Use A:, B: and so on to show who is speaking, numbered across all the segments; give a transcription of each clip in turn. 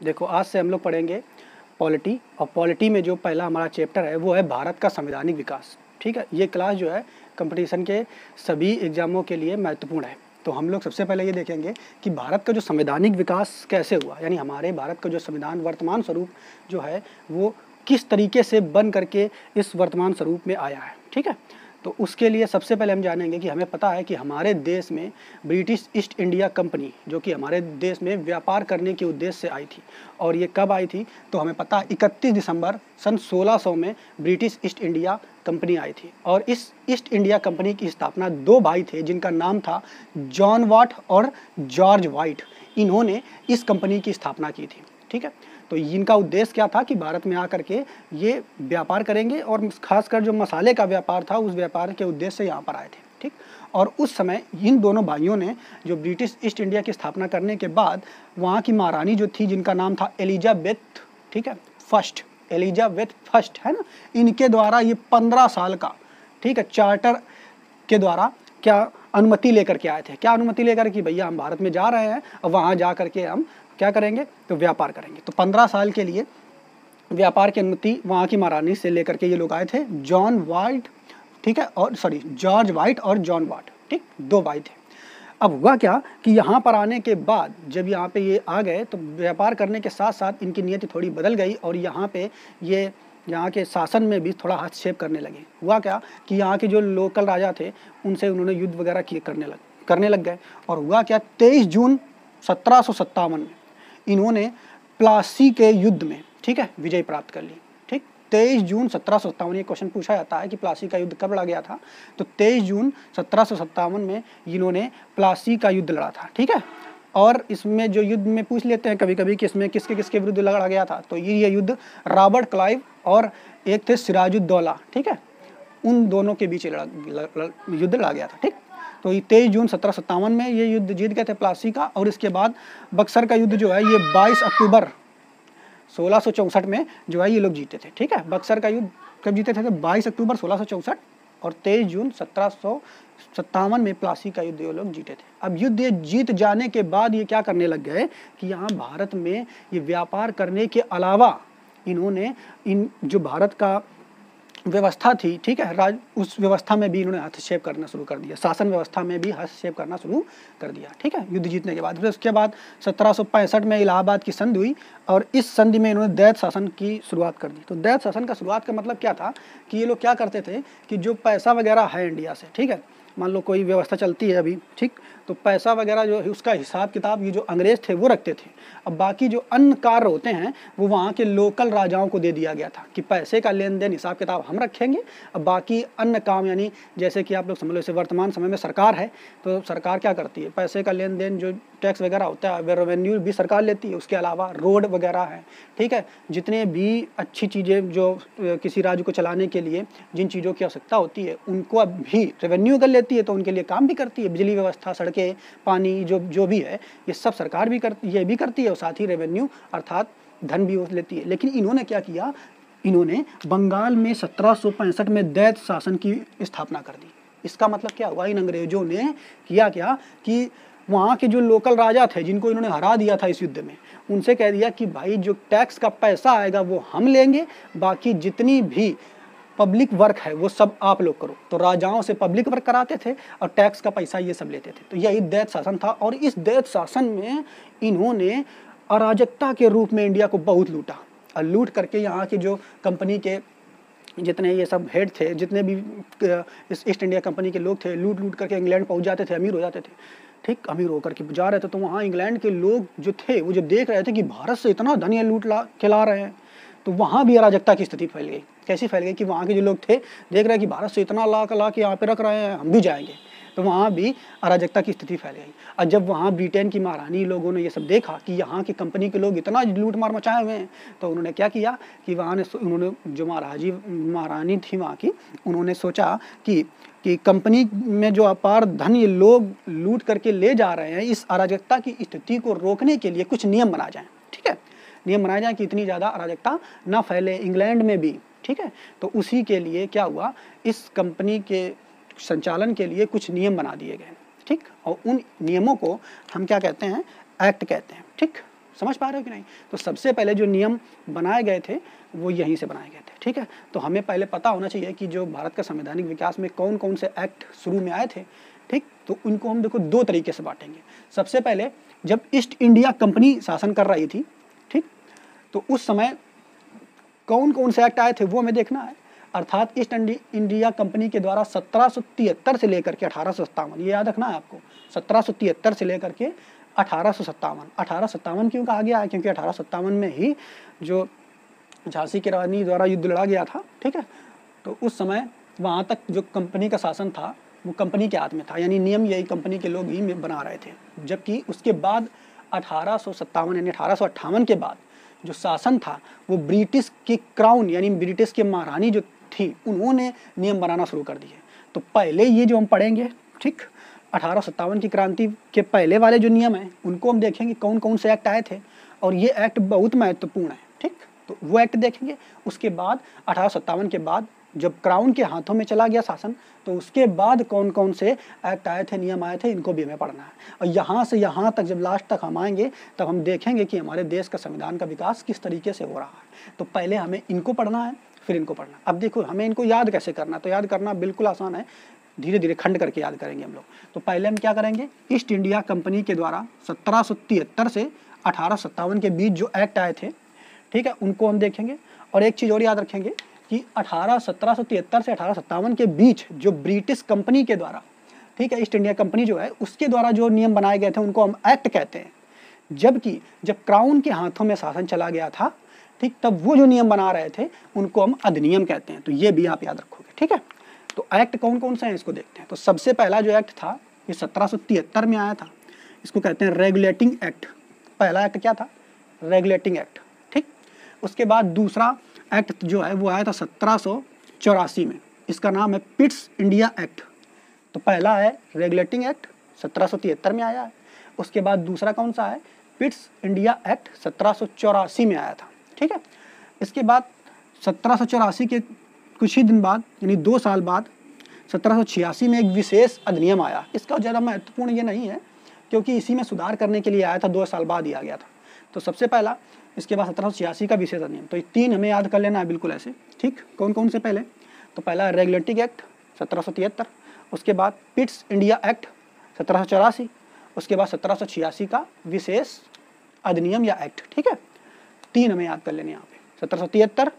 A: देखो आज से हम लोग पढ़ेंगे पॉलिटी, और पॉलिटी में जो पहला हमारा चैप्टर है वो है भारत का संवैधानिक विकास। ठीक है, ये क्लास जो है कंपटीशन के सभी एग्जामों के लिए महत्वपूर्ण है। तो हम लोग सबसे पहले ये देखेंगे कि भारत का जो संवैधानिक विकास कैसे हुआ, यानी हमारे भारत का जो संविधान वर्तमान स्वरूप जो है वो किस तरीके से बन करके इस वर्तमान स्वरूप में आया है। ठीक है, तो उसके लिए सबसे पहले हम जानेंगे कि हमें पता है कि हमारे देश में ब्रिटिश ईस्ट इंडिया कंपनी जो कि हमारे देश में व्यापार करने के उद्देश्य से आई थी, और ये कब आई थी तो हमें पता है 31 दिसंबर सन 1600 में ब्रिटिश ईस्ट इंडिया कंपनी आई थी। और इस ईस्ट इंडिया कंपनी की स्थापना दो भाई थे जिनका नाम था जॉन वाट और जॉर्ज वाइट। इन्होंने इस कंपनी की स्थापना की थी। ठीक है, तो इनका उद्देश्य क्या था कि भारत में आकर के ये व्यापार करेंगे, और खासकर जो मसाले का व्यापार था उस व्यापार के उद्देश्य से यहाँ पर आए थे। ठीक, और उस समय इन दोनों भाइयों ने जो ब्रिटिश ईस्ट इंडिया की स्थापना करने के बाद वहाँ की महारानी जो थी जिनका नाम था एलिजाबेथ, ठीक है, फर्स्ट, एलिजाबेथ फर्स्ट है ना, इनके द्वारा ये 15 साल का, ठीक है, चार्टर के द्वारा क्या अनुमति लेकर के आए थे। क्या अनुमति लेकर कि भैया हम भारत में जा रहे हैं और वहाँ जा करके हम क्या करेंगे तो व्यापार करेंगे। तो 15 साल के लिए व्यापार की अनुमति वहाँ की महारानी से लेकर के ये लोग आए थे, जॉन वाइट, ठीक है, और जॉर्ज वाइट और जॉन वाट, ठीक, दो भाई थे। अब हुआ क्या कि यहाँ पर आने के बाद जब यहाँ पे ये आ गए तो व्यापार करने के साथ साथ इनकी नीयत थोड़ी बदल गई, और यहाँ पे ये यहाँ के शासन में भी थोड़ा हस्तक्षेप करने लगे। हुआ क्या कि यहाँ के जो लोकल राजा थे उनसे उन्होंने युद्ध वगैरह करने लग गए। और हुआ क्या, 23 जून 1757 में इन्होंने प्लासी के युद्ध में, ठीक है, विजय प्राप्त कर ली। ठीक, 23 जून 1757, ये क्वेश्चन पूछा जाता है कि प्लासी का युद्ध कब लड़ा गया था, तो 23 जून 1757 में इन्होंने प्लासी का युद्ध लड़ा था। ठीक है, और इसमें जो युद्ध में पूछ लेते हैं कभी कभी कि इसमें किसके किसके विरुद्ध लड़ा गया था, तो ये युद्ध रॉबर्ट क्लाइव और एक थे सिराजुद्दौला, ठीक है, उन दोनों के बीच युद्ध लड़ा गया था। ठीक, तो 23 जून 1757 में ये युद्ध जीत गए थे प्लासी का। और इसके बाद बक्सर का युद्ध जो है ये 22 अक्टूबर 1664 में जो है ये लोग जीते थे। ठीक है, बक्सर का युद्ध कब जीते थे, 22 अक्टूबर 1664, और 23 जून 1757 में प्लासी का युद्ध ये लोग जीते थे। अब युद्ध ये जीत जाने के बाद ये क्या करने लग गए कि यहाँ भारत में ये व्यापार करने के अलावा इन्होंने इन जो भारत का व्यवस्था थी, ठीक है, उस व्यवस्था में भी इन्होंने हस्तक्षेप करना शुरू कर दिया, शासन व्यवस्था में भी हस्तक्षेप करना शुरू कर दिया। ठीक है, युद्ध जीतने के बाद फिर उसके बाद 1765 में इलाहाबाद की संधि हुई, और इस संधि में इन्होंने दैत शासन की शुरुआत कर दी। तो दैत शासन का शुरुआत का मतलब क्या था कि ये लोग क्या करते थे कि जो पैसा वगैरह है इंडिया से, ठीक है, मान लो कोई व्यवस्था चलती है अभी, ठीक, तो पैसा वगैरह जो है उसका हिसाब किताब ये जो अंग्रेज थे वो रखते थे। अब बाकी जो अन्य कार्य होते हैं वो वहाँ के लोकल राजाओं को दे दिया गया था कि पैसे का लेन देन हिसाब किताब हम रखेंगे, अब बाकी अन्य काम, यानी जैसे कि आप लोग समझ लो जैसे वर्तमान समय में सरकार है, तो सरकार क्या करती है, पैसे का लेन देन जो टैक्स वगैरह होता है रेवेन्यू भी सरकार लेती है, उसके अलावा रोड वगैरह है, ठीक है, जितने भी अच्छी चीज़ें जो किसी राज्य को चलाने के लिए जिन चीज़ों की आवश्यकता होती है उनको भी रेवेन्यू कर लेती है, तो उनके लिए काम भी करती है। बिजली व्यवस्था, सड़कें, पानी जो भी है ये सब सरकार भी करती है, और साथ ही रेवेन्यू अर्थात धन भी लेती है। लेकिन इन्होंने क्या किया, इन्होंने बंगाल में 1765 में दैत शासन की स्थापना कर दी। इसका मतलब क्या हुआ, इन अंग्रेजों ने किया क्या कि वहाँ के जो लोकल राजा थे जिनको इन्होंने हरा दिया था इस युद्ध में, उनसे कह दिया कि भाई जो टैक्स का पैसा आएगा वो हम लेंगे, बाकी जितनी भी पब्लिक वर्क है वो सब आप लोग करो। तो राजाओं से पब्लिक वर्क कराते थे और टैक्स का पैसा ये सब लेते थे। तो यही दैत शासन था, और इस दैत शासन में इन्होंने अराजकता के रूप में इंडिया को बहुत लूटा, और लूट करके यहाँ की जो कंपनी के जितने ये सब हेड थे, जितने भी इस ईस्ट इंडिया कंपनी के लोग थे, लूट करके इंग्लैंड पहुँच जाते थे, अमीर हो जाते थे। ठीक, अमीर होकर के जा रहे थे, तो वहाँ इंग्लैंड के लोग जो थे वो जब देख रहे थे कि भारत से इतना धन ये लूट के ला रहे हैं, तो वहाँ भी अराजकता की स्थिति फैल गई। कैसी फैल गई कि वहाँ के जो लोग थे देख रहे हैं कि भारत से इतना ला के यहाँ पे रख रहे हैं, हम भी जाएंगे, तो वहाँ भी अराजकता की स्थिति फैल गई। और जब वहाँ ब्रिटेन की महारानी लोगों ने ये सब देखा कि यहाँ की कंपनी के लोग इतना लूट मार मचाए हुए हैं, तो उन्होंने क्या किया कि उन्होंने जो महारानी थी वहाँ की, उन्होंने सोचा कि कंपनी में जो अपार धन ये लोग लूट करके ले जा रहे हैं, इस अराजकता की स्थिति को रोकने के लिए कुछ नियम बना जाए। ठीक है, नियम बनाए जाए कि इतनी ज़्यादा अराजकता ना फैले इंग्लैंड में भी। ठीक है, तो उसी के लिए क्या हुआ, इस कंपनी के संचालन के लिए कुछ नियम बना दिए गए। ठीक, और उन नियमों को हम क्या कहते हैं, एक्ट कहते हैं। ठीक, समझ पा रहे हो कि नहीं? तो सबसे पहले जो नियम बनाए गए थे वो यहीं से बनाए गए थे, ठीक है। तो हमें पहले पता होना चाहिए कि जो भारत का संवैधानिक विकास में कौन कौन से एक्ट शुरू में आए थे, ठीक। तो उनको हम देखो दो तरीके से बांटेंगे। सबसे पहले जब ईस्ट इंडिया कंपनी शासन कर रही थी, ठीक, तो उस समय कौन कौन से एक्ट आए थे वो हमें देखना है। अर्थात ईस्ट इंडिया कंपनी के द्वारा 1773 से लेकर के 1857, ये याद रखना है आपको, 1773 से लेकर के 1857। 1857 क्यों कहा गया है? क्योंकि 1857 में ही जो झांसी की रानी द्वारा युद्ध लड़ा गया था, ठीक है। तो उस समय वहाँ तक जो कंपनी का शासन था वो कंपनी के हाथ में था, यानी नियम यही कंपनी के लोग ही बना रहे थे। जबकि उसके बाद 1857 यानी 1858 के बाद जो शासन था वो ब्रिटिश की क्राउन यानी ब्रिटिश के महारानी जो थी उन्होंने नियम बनाना शुरू कर दिए। तो पहले ये जो हम पढ़ेंगे, ठीक, 1857 की क्रांति के पहले वाले जो नियम हैं उनको हम देखेंगे कौन कौन से एक्ट आए थे, और ये एक्ट बहुत महत्वपूर्ण है, ठीक। तो वो एक्ट देखेंगे। उसके बाद 1857 के बाद जब क्राउन के हाथों में चला गया शासन, तो उसके बाद कौन कौन से एक्ट आए थे, नियम आए थे, इनको भी हमें पढ़ना है। और यहाँ से यहाँ तक जब लास्ट तक हम आएंगे तब हम देखेंगे कि हमारे देश का संविधान का विकास किस तरीके से हो रहा है। तो पहले हमें इनको पढ़ना है, फिर इनको पढ़ना। अब देखो हमें इनको याद कैसे करना, तो याद करना बिल्कुल आसान है, धीरे धीरे खंड करके याद करेंगे हम लोग। तो पहले हम क्या करेंगे, ईस्ट इंडिया कंपनी के द्वारा 1773 से 1857 के बीच जो एक्ट आए थे, ठीक है, उनको हम देखेंगे। और एक चीज़ और याद रखेंगे कि 1773 से 1857 के बीच जो ब्रिटिश कंपनी के द्वारा, ठीक है, ईस्ट इंडिया कंपनी जो है उसके द्वारा जो नियम बनाए गए थे उनको हम एक्ट कहते हैं। जबकि जब क्राउन के हाथों में शासन चला गया था, ठीक, तब वो जो नियम बना रहे थे उनको हम अधिनियम कहते हैं। तो ये भी आप याद रखोगे, ठीक है। तो एक्ट कौन कौन से हैं इसको देखते हैं। तो सबसे पहला जो एक्ट था ये 1773 में आया था, इसको कहते हैं रेगुलेटिंग एक्ट। पहला एक्ट क्या था? रेगुलेटिंग एक्ट, ठीक। उसके बाद दूसरा एक्ट जो है वो आया था 1784 में, इसका नाम है पिट्स इंडिया एक्ट। तो पहला है रेगुलेटिंग एक्ट 1773 में आया है। उसके बाद दूसरा कौन सा है? पिट्स इंडिया एक्ट 1784 में आया था, ठीक है। इसके बाद 1784 के कुछ ही दिन बाद यानी 2 साल बाद 1786 में एक विशेष अधिनियम आया। इसका ज़्यादा महत्वपूर्ण ये नहीं है क्योंकि इसी में सुधार करने के लिए आया था, 2 साल बाद ही आ गया था। तो सबसे पहला, इसके बाद 1786 का विशेष अधिनियम। तो ये 3 हमें याद कर लेना है बिल्कुल ऐसे, ठीक। कौन कौन से पहले? तो पहला रेगुलेटिंग एक्ट 1773, उसके बाद पिट्स इंडिया एक्ट 1784, उसके बाद 1786 का विशेष अधिनियम या एक्ट, ठीक है। 3 हमें याद कर लेने यहाँ पे, 1773,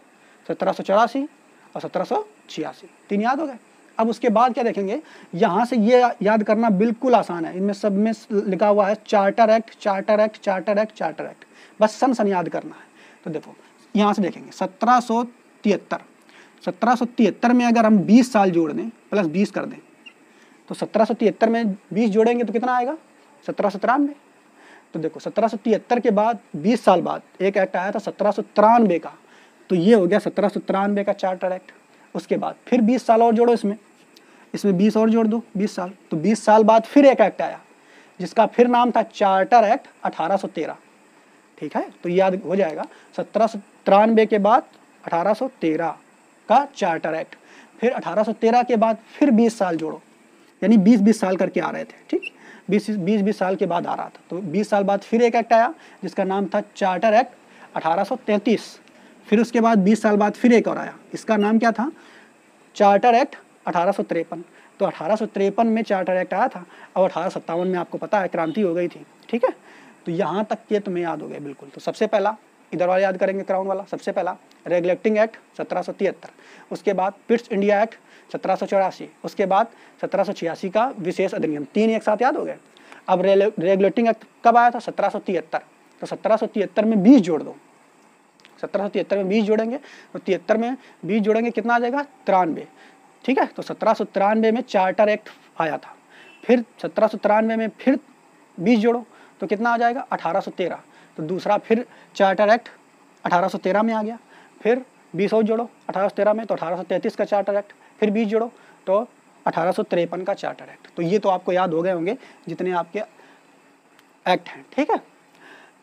A: 1784 और 1786, 3 याद हो गए। अब उसके बाद क्या देखेंगे, यहाँ से ये याद करना बिल्कुल आसान है। इनमें सब में लिखा हुआ है charter act, charter act, charter act, charter act, बस सन याद करना है। तो देखो यहाँ से देखेंगे 1773 में अगर हम 20 साल जोड़ दें प्लस 20 कर दें तो 1773 में 20 जोड़ेंगे तो कितना आएगा? 1793। तो देखो 1773 के बाद 20 साल बाद एक एक्ट आया था 1793 का, तो ये हो गया 1793 का चार्टर एक्ट। उसके बाद फिर 20 साल और जोड़ो, इसमें 20 और जोड़ दो, 20 साल। तो 20 साल बाद फिर एक एक्ट आया जिसका फिर नाम था चार्टर एक्ट 1813, ठीक है। तो याद हो जाएगा 1793 के बाद 1813 का चार्टर एक्ट, फिर 1813 के बाद फिर 20 साल जोड़ो, यानी 20-20 साल करके आ रहे थे, ठीक। 20-20 साल के बाद आ रहा था। तो 20 साल बाद फिर एक एक्ट आया जिसका नाम था चार्टर एक्ट 1833। फिर उसके बाद 20 साल बाद फिर एक और आया, इसका नाम क्या था? Charter act 1853। तो 1853 में चार्टर एक्ट आया था और 1857 में आपको पता है क्रांति हो गई थी, ठीक है। तो यहाँ तक के तुम्हें याद हो गए बिल्कुल। तो सबसे पहला इधर वाला याद करेंगे, क्राउन वाला। सबसे पहला रेगुलेटिंग एक्ट 1773, उसके बाद पिट्स इंडिया एक्ट 1784, उसके बाद 1786 का विशेष अधिनियम। 3 एक साथ याद हो गए। अब रेगुलेटिंग एक्ट कब आया था? 1773। तो 1773 में 20 जोड़ दो, 1773 में 20 जोड़ेंगे तो 73 में 20 जोड़ेंगे कितना आ जाएगा? 93, ठीक है। तो 1793 में चार्टर एक्ट आया था, फिर 1793 में फिर 20 जोड़ो तो कितना आ जाएगा? 1813। तो दूसरा फिर चार्टर एक्ट 1813 में आ गया, फिर 20 और जोड़ो 1813 में तो 1833 का चार्टर एक्ट, फिर 20 जोड़ो तो 1853 का चार्टर एक्ट। तो ये तो आपको याद हो गए होंगे जितने आपके एक्ट हैं, ठीक है,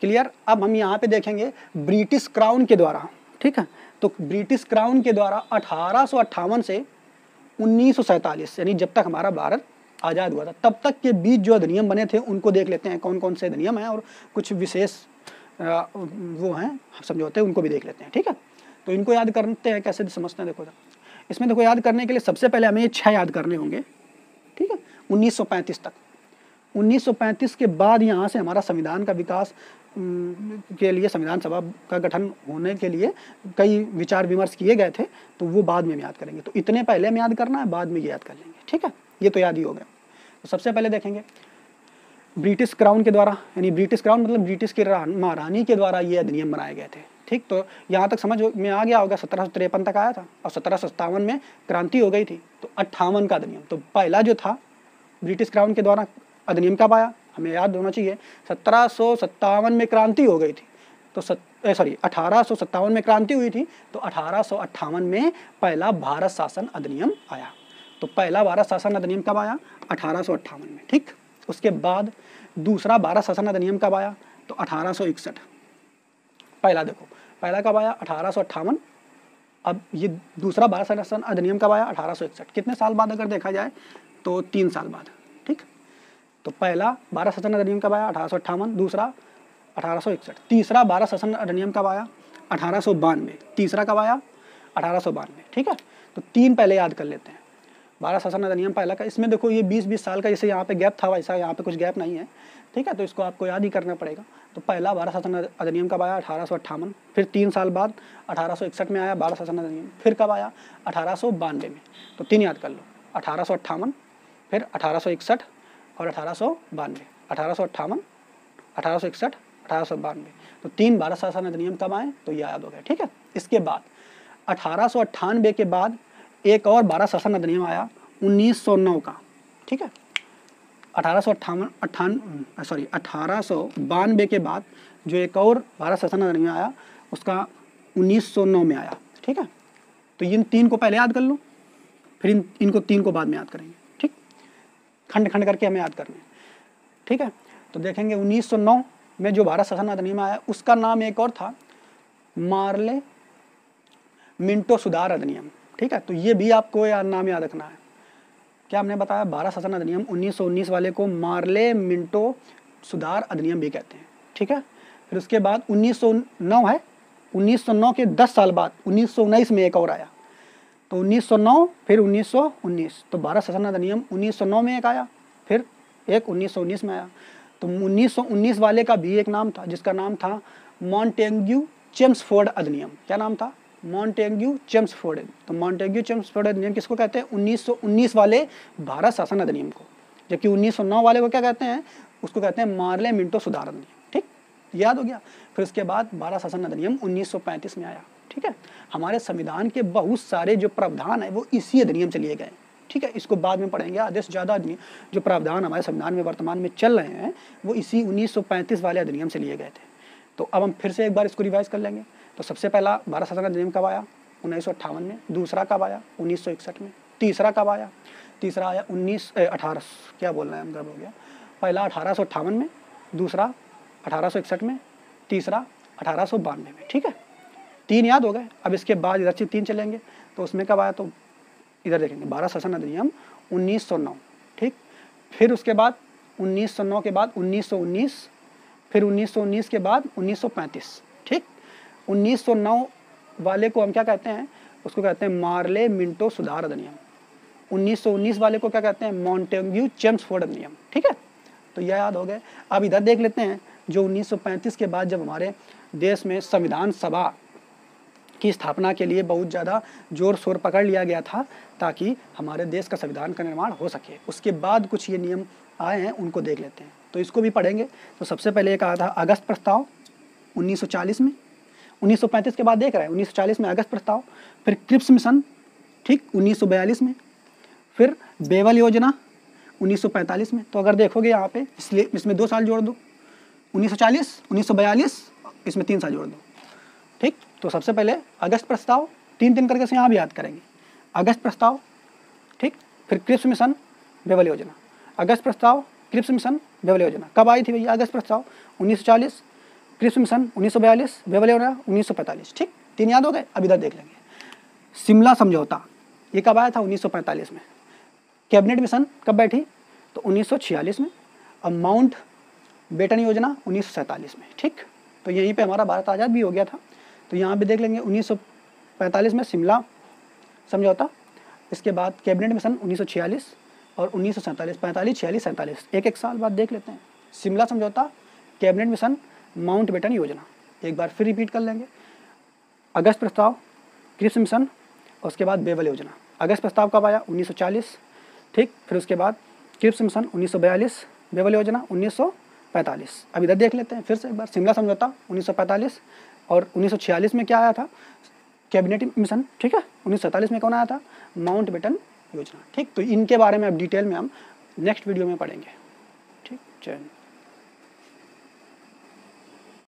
A: क्लियर। अब हम यहाँ पे देखेंगे ब्रिटिश क्राउन के द्वारा, ठीक है। तो ब्रिटिश क्राउन के द्वारा 1858 से 1947 यानी जब तक हमारा भारत आज़ाद हुआ था तब तक के बीच जो अधिनियम बने थे उनको देख लेते हैं कौन कौन से अधिनियम हैं और कुछ विशेष वो हैं समझौते, उनको भी देख लेते हैं। ठीक है, तो इनको याद करते हैं, कैसे समझते हैं देखो। इसमें देखो याद करने के लिए सबसे पहले हमें ये 6 याद करने होंगे। ठीक है, 1935 तक। 1935 के बाद यहाँ से हमारा संविधान का विकास के लिए संविधान सभा का गठन होने के लिए कई विचार विमर्श किए गए थे, तो वो बाद में हम याद करेंगे। तो इतने पहले हम याद करना है, बाद में ये याद कर लेंगे। ठीक है, ये तो याद ही हो गया। तो सबसे पहले देखेंगे ब्रिटिश क्राउन के द्वारा, यानी ब्रिटिश क्राउन मतलब ब्रिटिश की महारानी के द्वारा ये अधिनियम बनाए गए थे। ठीक, तो यहाँ तक समझ में आ गया होगा। 1753 तक आया था और 1757 में क्रांति हो गई थी, तो 58 का अधिनियम। तो पहला जो था ब्रिटिश क्राउन के द्वारा अधिनियम कब आया, हमें याद होना चाहिए। 1757 में क्रांति हो गई थी, तो 1857 में क्रांति हुई थी, तो 1858 में पहला भारत शासन अधिनियम आया। तो पहला भारत शासन अधिनियम कब आया, 1858 में। ठीक, उसके बाद दूसरा भारत शासन अधिनियम कब आया, तो 1861। पहला देखो, पहला कब आया, 1858। अब ये दूसरा भारत शासन अधिनियम कब आया, 1861। कितने साल बाद अगर देखा जाए तो 3 साल बाद। ठीक, तो पहला भारत शासन अधिनियम कब आया, 1858, दूसरा 1861। तीसरा भारत शासन अधिनियम कब आया, 1892। तीसरा कब आया, 1892। ठीक है, तो 3 पहले याद कर लेते हैं। भारत शासन अधिनियम पहला का, इसमें देखो ये 20-20 साल का जैसे यहाँ पे गैप था, वैसा यहाँ पे कुछ गैप नहीं है। ठीक है, तो इसको आपको याद ही करना पड़ेगा। तो पहला भारत शासन अधिनियम कब आया, 1858। फिर 3 साल बाद 1861 में आया भारत शासन अधिनियम। फिर कब आया, 1892 में। तो 3 याद कर लो, 1858, फिर 1861 और 1892। 1858, 1861, 1892। तो 3 भारत शासन अधिनियम कब आए, तो ये याद हो गया। ठीक है, इसके बाद 1898 के बाद एक और भारत शासन अधिनियम आया 1909 का। ठीक है, 1892 के बाद जो एक और भारत शासन अधिनियम आया उसका 1909 में आया। ठीक है, तो इन 3 को पहले याद कर लो, फिर इनको 3 को बाद में याद करेंगे। ठीक, खंड खंड करके हमें याद करना है। ठीक है, तो देखेंगे 1909 में जो भारत शासन अधिनियम आया उसका नाम एक और था, मार्ले मिंटो सुधार अधिनियम। ठीक है, तो ये भी आपको नाम याद रखना है। क्या हमने बताया, भारत शासन अधिनियम 1919 वाले को मार्ले मिंटो सुधार अधिनियम भी कहते हैं। ठीक है, फिर उसके बाद 1909 है, 1909 के 10 साल बाद 1919 में एक और आया, तो 1909 फिर 1919। तो भारत शासन अधिनियम 1909 में एक आया, फिर एक 1919 में आया। तो 1919 वाले का भी एक नाम था, जिसका नाम था मॉन्टेग्यू चेम्सफोर्ड अधिनियम। क्या नाम था, मॉन्टेग्यू चेम्सफोर्ड। तो मॉन्टेग्यू चेम्सफोर्ड अधिनियम किसको कहते हैं, 1919 वाले भारत शासन अधिनियम को। जबकि 1909 वाले को क्या कहते हैं, उसको कहते हैं मार्ले मिंटो सुधार अधिनियम। ठीक, याद हो गया। फिर उसके बाद भारत शासन अधिनियम 1935 में आया। ठीक है, हमारे संविधान के बहुत सारे जो प्रावधान है वो इसी अधिनियम से लिए गए। ठीक है, इसको बाद में पढ़ेंगे। आधे से ज़्यादा जो प्रावधान हमारे संविधान में वर्तमान में चल रहे हैं वो इसी 1935 वाले अधिनियम से लिए गए थे। तो अब हम फिर से एक बार इसको रिवाइज कर लेंगे। तो सबसे पहला भारत शासन अधिनियम कब आया, 1958 में। दूसरा कब आया, 1961 में। तीसरा कब आया, तीसरा आया 1858 में, दूसरा 1861 में, तीसरा 1892 में। ठीक है, 3 याद हो गए। अब इसके बाद इधर से 3 चलेंगे, तो उसमें कब आया, तो इधर देखेंगे भारत शासन अधिनियम 1909। ठीक, फिर उसके बाद 1909 के बाद 1919, फिर 1919 के बाद 1935। ठीक, 1909 वाले को हम क्या कहते हैं, उसको कहते हैं मार्ले मिंटो सुधार अधिनियम। 1919 वाले को क्या कहते हैं, मॉन्टेग्यू चेम्सफोर्ड अधिनियम। ठीक है, तो यह याद हो गए। अब इधर देख लेते हैं, जो 1935 के बाद जब हमारे देश में संविधान सभा की स्थापना के लिए बहुत ज़्यादा जोर शोर पकड़ लिया गया था ताकि हमारे देश का संविधान का निर्माण हो सके, उसके बाद कुछ ये नियम आए हैं, उनको देख लेते हैं। तो इसको भी पढ़ेंगे। तो सबसे पहले एक आया था अगस्त प्रस्ताव 1940 में। 1935 के बाद देख रहे हैं 1940 में अगस्त प्रस्ताव, फिर क्रिप्स मिशन। ठीक, 1942 में, फिर बेवल योजना 1945 में। तो अगर देखोगे यहाँ पे, इसलिए इसमें 2 साल जोड़ दो, 1940, 1942, इसमें 3 साल जोड़ दो। ठीक, तो सबसे पहले अगस्त प्रस्ताव 3 करके से यहाँ भी याद करेंगे। अगस्त प्रस्ताव, ठीक, फिर क्रिप्स मिशन, बेवल योजना। अगस्त प्रस्ताव, क्रिप्स मिशन, बेवल योजना कब आई थी भैया, अगस्त प्रस्ताव 1940, क्रिप्स मिशन 1942, बेवल योजना 1945। ठीक, 3 याद हो गए। अब इधर देख लेंगे शिमला समझौता, ये कब आया था, 1945 में। कैबिनेट मिशन कब बैठी, तो 1946 में। अब माउंट बेटन योजना 1947 में। ठीक, तो यहीं पे हमारा भारत आज़ाद भी हो गया था। तो यहाँ पे देख लेंगे 1945 में शिमला समझौता, इसके बाद कैबिनेट मिशन 1946 और 1947, 45, 46, 47, एक साल बाद देख लेते हैं। शिमला समझौता, कैबिनेट मिशन, माउंटबेटन योजना, एक बार फिर रिपीट कर लेंगे। अगस्त प्रस्ताव, क्रिप्स मिशन, और उसके बाद बेवल योजना। अगस्त प्रस्ताव कब आया? 1940, ठीक। फिर उसके बाद क्रिप्स मिशन 1942, बेवल योजना 1945। अब इधर देख लेते हैं फिर से एक बार। शिमला समझौता 1945 और 1946 में क्या आया था? कैबिनेट मिशन, ठीक है। 1947 में कौन आया था? माउंटबेटन योजना, ठीक। तो इनके बारे में अब डिटेल में हम नेक्स्ट वीडियो में पढ़ेंगे, ठीक। जय हिंद।